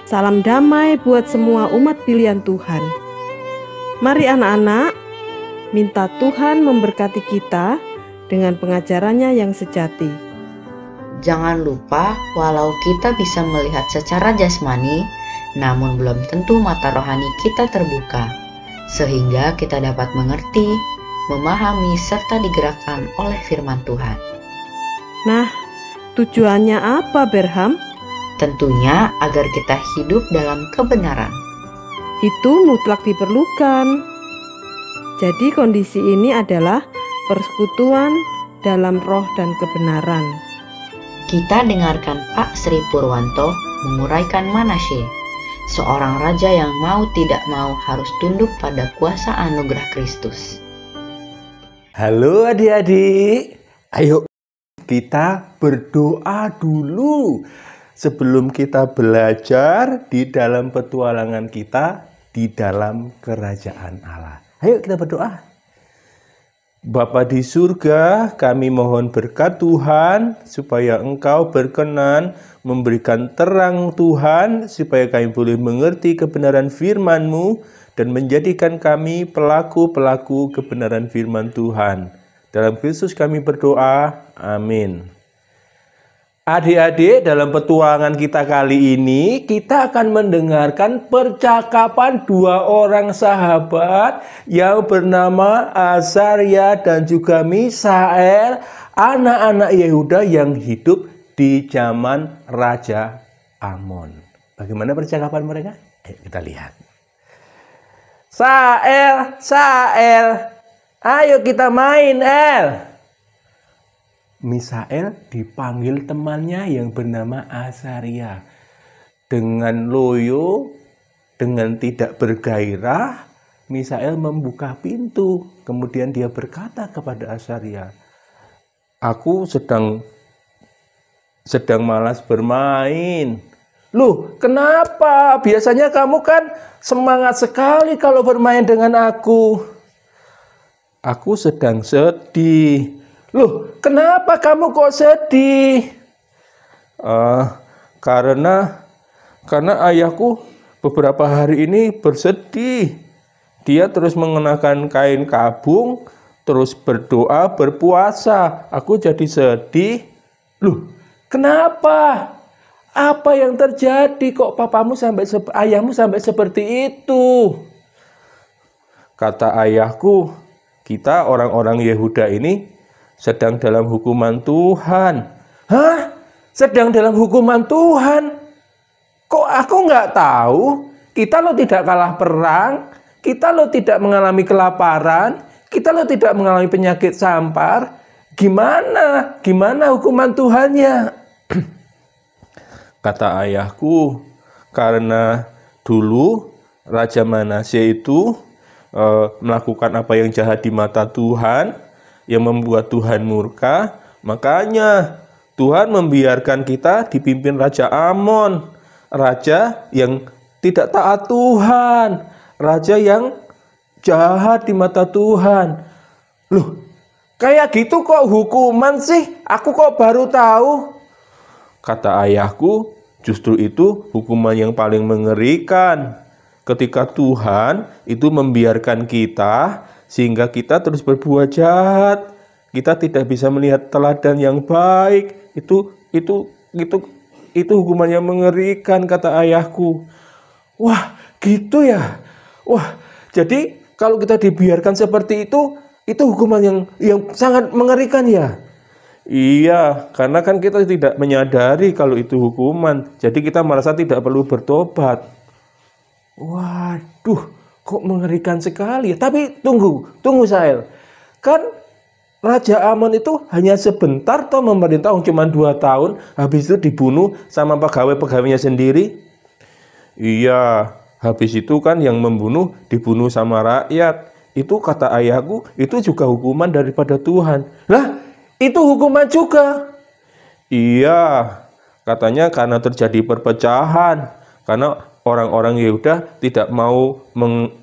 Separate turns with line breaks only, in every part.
Salam damai buat semua umat pilihan Tuhan. Mari anak-anak, minta Tuhan memberkati kita dengan pengajarannya yang sejati.
Jangan lupa, walau kita bisa melihat secara jasmani, namun belum tentu mata rohani kita terbuka, sehingga kita dapat mengerti, memahami, serta digerakkan oleh firman Tuhan.
Nah, tujuannya apa, Berham?
Tentunya agar kita hidup dalam kebenaran.
Itu mutlak diperlukan. Jadi kondisi ini adalah persekutuan dalam roh dan kebenaran.
Kita dengarkan Pak Sri Purwanto menguraikan Manasye, seorang raja yang mau tidak mau harus tunduk pada kuasa anugerah Kristus.
Halo adik-adik, ayo kita berdoa dulu sebelum kita belajar di dalam petualangan kita di dalam kerajaan Allah. Ayo kita berdoa. Bapa di surga, kami mohon berkat Tuhan supaya Engkau berkenan memberikan terang Tuhan supaya kami boleh mengerti kebenaran firman-Mu dan menjadikan kami pelaku-pelaku kebenaran firman Tuhan. Dalam Kristus kami berdoa, amin. Adik-adik, dalam petualangan kita kali ini, kita akan mendengarkan percakapan dua orang sahabat yang bernama Azaria dan juga Misael, anak-anak Yehuda yang hidup di zaman Raja Amon. Bagaimana percakapan mereka? Ayo kita lihat. Sael, ayo kita main, El. Misael dipanggil temannya yang bernama Azaria. Dengan loyo, dengan tidak bergairah, Misael membuka pintu. Kemudian dia berkata kepada Azaria, "Aku sedang malas bermain." "Loh, kenapa? Biasanya kamu kan semangat sekali kalau bermain dengan aku." "Aku sedang sedih." "Loh, kenapa kamu kok sedih?" Karena ayahku beberapa hari ini bersedih. Dia terus mengenakan kain kabung, terus berdoa, berpuasa. Aku jadi sedih." "Loh, kenapa? Apa yang terjadi kok ayahmu sampai seperti itu?" Kata ayahku, "Kita orang-orang Yehuda ini sedang dalam hukuman Tuhan." "Hah? Sedang dalam hukuman Tuhan? Kok aku nggak tahu? Kita lo tidak kalah perang, kita lo tidak mengalami kelaparan, kita lo tidak mengalami penyakit sampar. Gimana hukuman Tuhannya?" Kata ayahku, "Karena dulu Raja Manasye itu melakukan apa yang jahat di mata Tuhan, yang membuat Tuhan murka, makanya Tuhan membiarkan kita dipimpin Raja Amon, raja yang tidak taat Tuhan, raja yang jahat di mata Tuhan." "Loh, kayak gitu kok hukuman sih? Aku kok baru tahu." Kata ayahku, "Justru itu hukuman yang paling mengerikan. Ketika Tuhan itu membiarkan kita sehingga kita terus berbuat jahat, kita tidak bisa melihat teladan yang baik. Itu hukuman yang mengerikan," kata ayahku. "Wah, gitu ya? Wah, jadi kalau kita dibiarkan seperti itu hukuman yang sangat mengerikan ya?" "Iya, karena kan kita tidak menyadari kalau itu hukuman. Jadi kita merasa tidak perlu bertobat." Waduh, kok mengerikan sekali ya. Tapi tunggu Sael. Kan Raja Amon itu hanya sebentar toh memerintah, cuma 2 tahun, habis itu dibunuh sama pegawai-pegawainya sendiri. "Iya, habis itu kan yang membunuh dibunuh sama rakyat. Itu kata ayahku, itu juga hukuman daripada Tuhan." "Lah, itu hukuman juga?" "Iya, katanya karena terjadi perpecahan, karena orang-orang Yehuda tidak mau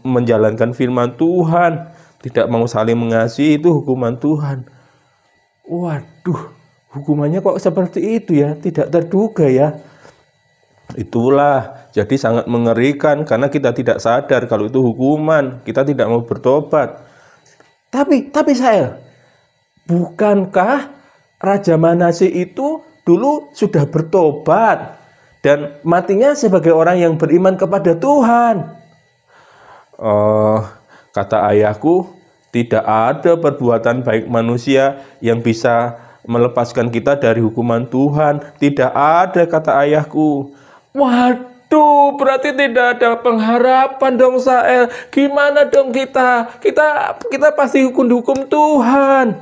menjalankan firman Tuhan, tidak mau saling mengasihi, itu hukuman Tuhan." Waduh, hukumannya kok seperti itu ya, tidak terduga ya. Itulah jadi sangat mengerikan karena kita tidak sadar kalau itu hukuman, kita tidak mau bertobat. Tapi saya, bukankah Raja Manase itu dulu sudah bertobat dan matinya sebagai orang yang beriman kepada Tuhan? Kata ayahku, tidak ada perbuatan baik manusia yang bisa melepaskan kita dari hukuman Tuhan. Tidak ada, kata ayahku. Waduh, berarti tidak ada pengharapan dong, Sael. Gimana dong kita? Kita pasti hukum Tuhan.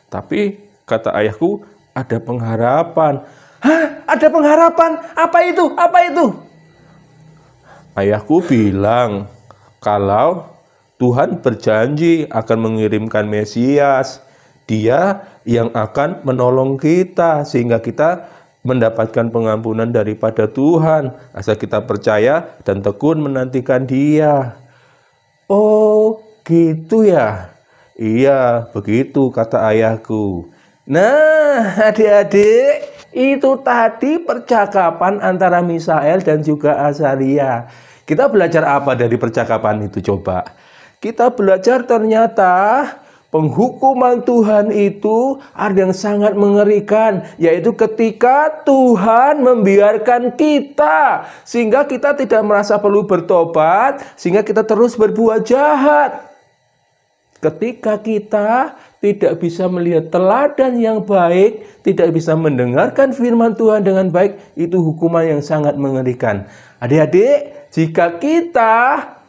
Tapi kata ayahku, ada pengharapan. Hah? Ada pengharapan? Apa itu? Apa itu? Ayahku bilang, kalau Tuhan berjanji akan mengirimkan Mesias, Dia yang akan menolong kita sehingga kita mendapatkan pengampunan daripada Tuhan, asal kita percaya dan tekun menantikan Dia. Oh, gitu ya? Iya, begitu kata ayahku. Nah, adik-adik, itu tadi percakapan antara Misael dan juga Azaria. Kita belajar apa dari percakapan itu coba? Kita belajar ternyata penghukuman Tuhan itu ada yang sangat mengerikan, yaitu ketika Tuhan membiarkan kita sehingga kita tidak merasa perlu bertobat, sehingga kita terus berbuat jahat. Ketika kita tidak bisa melihat teladan yang baik, tidak bisa mendengarkan firman Tuhan dengan baik, itu hukuman yang sangat mengerikan. Adik-adik, jika kita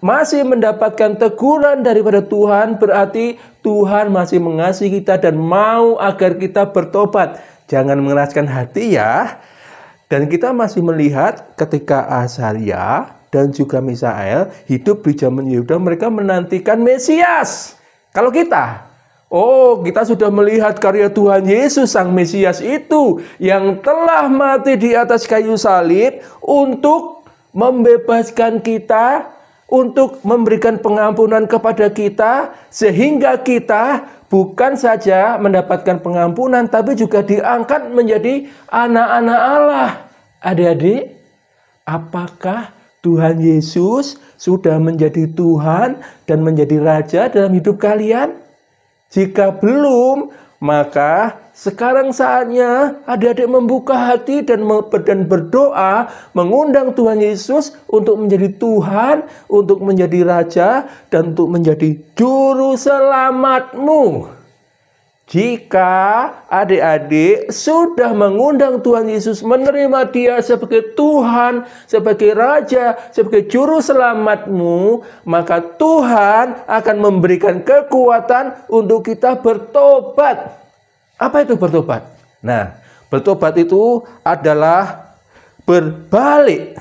masih mendapatkan teguran daripada Tuhan, berarti Tuhan masih mengasihi kita dan mau agar kita bertobat. Jangan mengeraskan hati ya. Dan kita masih melihat ketika Azaria dan juga Misael hidup di zaman Yehuda, mereka menantikan Mesias. Kalau kita, kita sudah melihat karya Tuhan Yesus Sang Mesias itu yang telah mati di atas kayu salib untuk membebaskan kita, untuk memberikan pengampunan kepada kita, sehingga kita bukan saja mendapatkan pengampunan, tapi juga diangkat menjadi anak-anak Allah. Adik-adik, apakah Tuhan Yesus sudah menjadi Tuhan dan menjadi Raja dalam hidup kalian? Jika belum, maka sekarang saatnya adik-adik membuka hati dan berdoa, mengundang Tuhan Yesus untuk menjadi Tuhan, untuk menjadi Raja, dan untuk menjadi Juru Selamatmu. Jika adik-adik sudah mengundang Tuhan Yesus, menerima Dia sebagai Tuhan, sebagai Raja, sebagai Juru Selamatmu, maka Tuhan akan memberikan kekuatan untuk kita bertobat. Apa itu bertobat? Nah, bertobat itu adalah berbalik.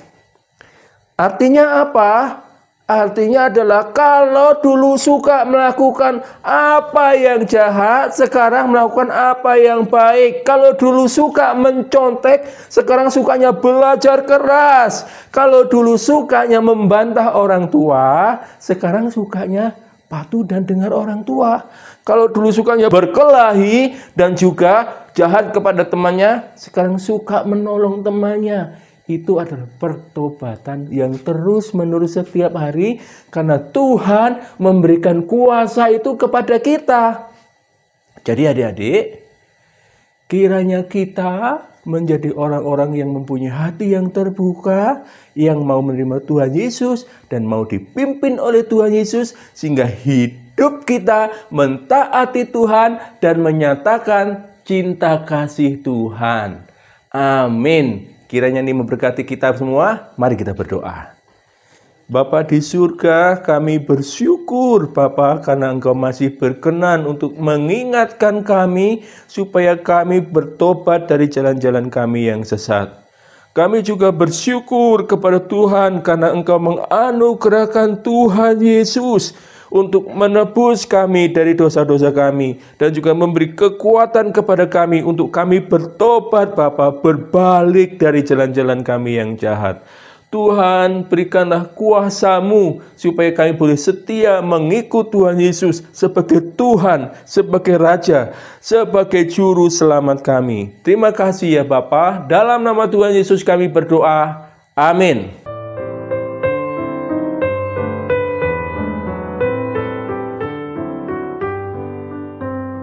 Artinya apa? Artinya adalah kalau dulu suka melakukan apa yang jahat, sekarang melakukan apa yang baik. Kalau dulu suka mencontek, sekarang sukanya belajar keras. Kalau dulu sukanya membantah orang tua, sekarang sukanya patuh dan dengar orang tua. Kalau dulu sukanya berkelahi dan juga jahat kepada temannya, sekarang suka menolong temannya. Itu adalah pertobatan yang terus-menerus setiap hari, karena Tuhan memberikan kuasa itu kepada kita. Jadi adik-adik, kiranya kita menjadi orang-orang yang mempunyai hati yang terbuka, yang mau menerima Tuhan Yesus dan mau dipimpin oleh Tuhan Yesus, sehingga hidup kita mentaati Tuhan dan menyatakan cinta kasih Tuhan. Amin. Kiranya ini memberkati kita semua. Mari kita berdoa. Bapa di surga, kami bersyukur Bapa karena Engkau masih berkenan untuk mengingatkan kami supaya kami bertobat dari jalan-jalan kami yang sesat. Kami juga bersyukur kepada Tuhan karena Engkau menganugerahkan Tuhan Yesus untuk menebus kami dari dosa-dosa kami, dan juga memberi kekuatan kepada kami untuk kami bertobat Bapa, berbalik dari jalan-jalan kami yang jahat. Tuhan, berikanlah kuasa-Mu supaya kami boleh setia mengikut Tuhan Yesus sebagai Tuhan, sebagai Raja, sebagai Juru Selamat kami. Terima kasih ya Bapa. Dalam nama Tuhan Yesus kami berdoa. Amin.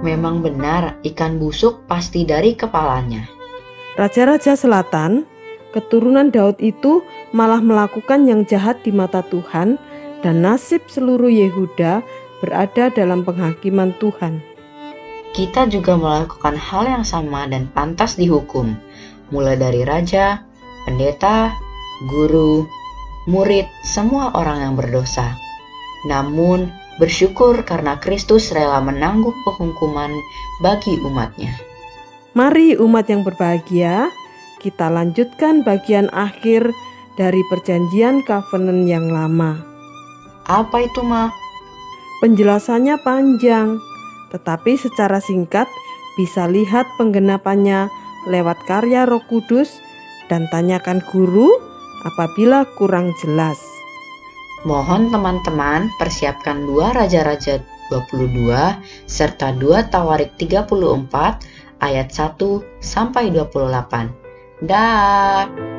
Memang benar, ikan busuk pasti dari kepalanya.
Raja-raja selatan, keturunan Daud itu malah melakukan yang jahat di mata Tuhan, dan nasib seluruh Yehuda berada dalam penghakiman Tuhan.
Kita juga melakukan hal yang sama dan pantas dihukum, mulai dari raja, pendeta, guru, murid, semua orang yang berdosa. Namun, bersyukur karena Kristus rela menanggung penghukuman bagi umatnya.
Mari umat yang berbahagia, kita lanjutkan bagian akhir dari perjanjian covenant yang lama.
Apa itu, Ma?
Penjelasannya panjang, tetapi secara singkat bisa lihat penggenapannya lewat karya Roh Kudus dan tanyakan guru apabila kurang jelas.
Mohon teman-teman persiapkan 2 Raja-Raja 22 serta 2 Tawarik 34 ayat 1 sampai 28. Dah.